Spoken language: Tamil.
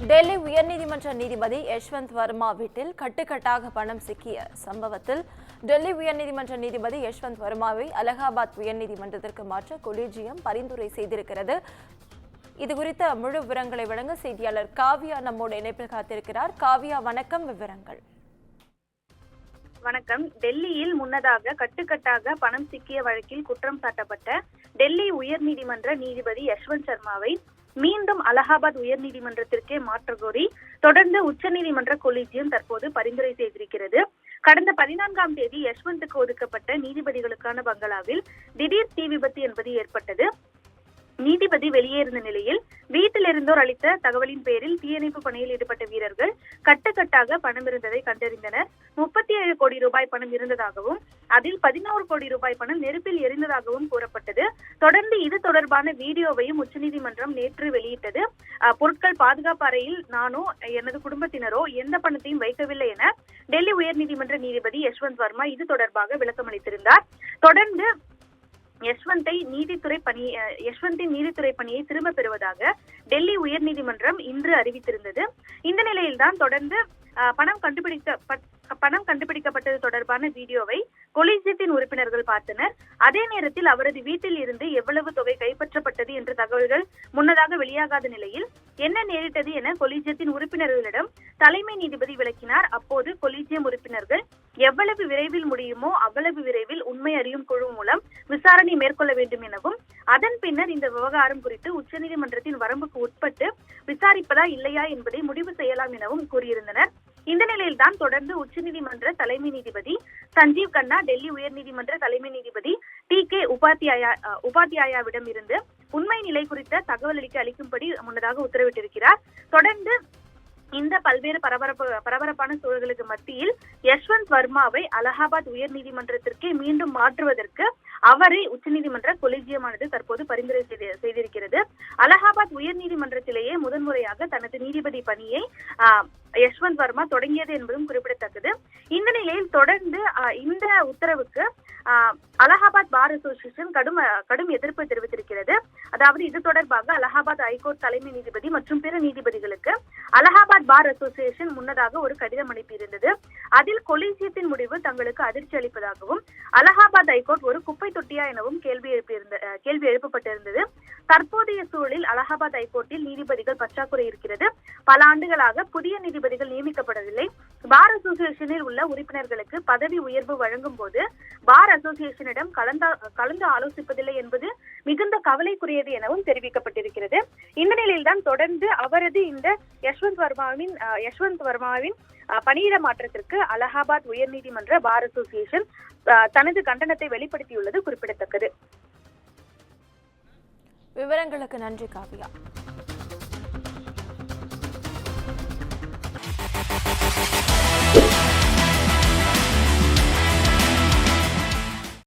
டெல்லி உயர்நீதிமன்ற நீதிபதி யஷ்வந்த் வர்மா வீட்டில் கட்டுக்கட்டாக பணம் சிக்கிய சம்பவத்தில் டெல்லி உயர்நீதிமன்ற நீதிபதி யஷ்வந்த் வர்மாவை அலகாபாத் உயர்நீதிமன்றத்திற்கு மாற்ற கொலீஜியம் பரிந்துரை செய்திருக்கிறது. இதுகுறித்த முழு விவரங்களை வழங்க செய்தியாளர் காவியா நம்மோடு இணைப்பில் காத்திருக்கிறார். காவியா, வணக்கம். விவரங்கள். வணக்கம். டெல்லியில் முன்னதாக கட்டுக்கட்டாக பணம் சிக்கிய வழக்கில் குற்றம் சாட்டப்பட்ட டெல்லி உயர்நீதிமன்ற நீதிபதி யஷ்வந்த் சர்மாவை மீண்டும் அலகாபாத் உயர்நீதிமன்றத்திற்கே மாற்ற கோரி தொடர்ந்து உச்சநீதிமன்ற கொலீஜியம் தற்போது பரிந்துரை செய்திருக்கிறது. கடந்த 14ஆம் தேதி யஷ்வந்துக்கு ஒதுக்கப்பட்ட நீதிபதிகளுக்கான பங்களாவில் திடீர் தீ விபத்து என்பது ஏற்பட்டது. நீதிபதி வெளியேறின நிலையில் வீட்டில் இருந்தோர் அளித்த தகவலின் பேரில் தீயணைப்பு பணியில் ஈடுபட்ட வீரர்கள் கட்டுக்கட்டாக பணம் இருந்ததை கண்டறிந்தனர். 37 கோடி ரூபாய் பணம் இருந்ததாகவும் அதில் 11 கோடி ரூபாய் பணம் நெருப்பில் எரிந்ததாகவும் கூறப்பட்டது. தொடர்ந்து இது தொடர்பான வீடியோவையும் உச்சநீதிமன்றம் நேற்று வெளியிட்டது. பொருட்கள் பாதுகாப்பு அறையில் நானோ எனது குடும்பத்தினரோ எந்த பணத்தையும் வைக்கவில்லை என டெல்லி உயர்நீதிமன்ற நீதிபதி யஷ்வந்த் வர்மா இது தொடர்பாக விளக்கம் அளித்திருந்தார். தொடர்ந்து யஷ்வந்தின் நீதித்துறை பணியை திரும்ப பெறுவதாக டெல்லி உயர்நீதிமன்றம் இன்று அறிவித்திருந்தது. இந்த நிலையில்தான் தொடர்ந்து பணம் கண்டுபிடிக்கப்பட்டது தொடர்பான வீடியோவை கொலீஜியத்தின் உறுப்பினர்கள் பார்த்தனர். அதே நேரத்தில் அவரது வீட்டில் இருந்து எவ்வளவு தொகை கைப்பற்றப்பட்டது என்ற தகவல்கள் முன்னதாக வெளியாகாத நிலையில் என்ன நேரிட்டது என கொலீஜியத்தின் உறுப்பினர்களிடம் தலைமை நீதிபதி விளக்கினார். அப்போது கொலீஜியம் உறுப்பினர்கள் எவ்வளவு விரைவில் முடியுமோ அவ்வளவு விரைவில் உண்மை அறியும் குழு மூலம் விசாரணை மேற்கொள்ள வேண்டும் எனவும் அதன் பின்னர் இந்த விவகாரம் குறித்து உச்சநீதிமன்றத்தின் வரம்புக்கு உட்பட்டு விசாரிப்பதா இல்லையா என்பதை முடிவு செய்யலாம் எனவும் கூறியிருந்தனர். இந்த நிலையில்தான் தொடர்ந்து உச்சநீதிமன்ற தலைமை நீதிபதி சஞ்சீவ் கண்ணா டெல்லி உயர்நீதிமன்ற தலைமை நீதிபதி TK உபாத்யாயாவிடம் இருந்து உண்மை நிலை குறித்த தகவல் அளிக்கும்படி முன்னதாக உத்தரவிட்டிருக்கிறார். தொடர்ந்து இந்த பல்வேறு பரபரப்பான சூழல்களுக்கு மத்தியில் யஷ்வந்த் வர்மாவை அலகாபாத் உயர்நீதிமன்றத்திற்கு மீண்டும் மாற்றுவதற்கு அவரை உச்சநீதிமன்ற கொலீஜியமானது தற்போது பரிந்துரை செய்திருக்கிறது. அலகாபாத் உயர்நீதிமன்றத்திலேயே முதன்முறையாக தனது நீதிபதி பணியை யஷ்வந்த் வர்மா தொடங்கியது என்பதும் குறிப்பிடத்தக்கது. இந்த நிலையில் தொடர்ந்து இந்த உத்தரவுக்கு அலகாபாத் பார் அசோசியேஷன் கடும் எதிர்ப்பு தெரிவித்திருக்கிறது. அதாவது இது தொடர்பாக அலகாபாத் ஹைகோர்ட் தலைமை நீதிபதி மற்றும் பிற நீதிபதிகளுக்கு அலகாபாத் பார் அசோசியேஷன் முன்னதாக ஒரு கடிதம் அனுப்பியிருந்தது. அதில் கொலீஜியத்தின் முடிவு தங்களுக்கு அதிர்ச்சி அளிப்பதாகவும் அலகாபாத் ஹைகோர்ட் ஒரு குப்பை தொட்டியா எனவும் கேள்வி எழுப்பப்பட்டிருந்தது. தற்போதைய சூழலில் அலகாபாத் ஹைகோர்ட்டில் நீதிபதிகள் பற்றாக்குறை இருக்கிறது. பல ஆண்டுகளாக புதிய நீதிபதிகள் நியமிக்கப்படவில்லை. பார் அசோசியேஷனில் உள்ள உறுப்பினர்களுக்கு பதவி உயர்வு வழங்கும் போது பார் அசோசியேஷனிடம் கலந்து ஆலோசிப்பதில்லை என்பது மிகுந்த கவலைக்குரியது எனவும் தெரிவிக்கப்பட்டிருக்கிறது. இந்த நிலையில்தான் தொடர்ந்து அவரது இந்த யஷ்வந்த் வர்மாவின் பணியிட மாற்றத்திற்கு அலகாபாத் உயர்நீதிமன்ற பார் அசோசியேஷன் தனது கண்டனத்தை வெளிப்படுத்தியுள்ளது குறிப்பிடத்தக்கது. விவரங்களுக்கு நன்றி காவியா.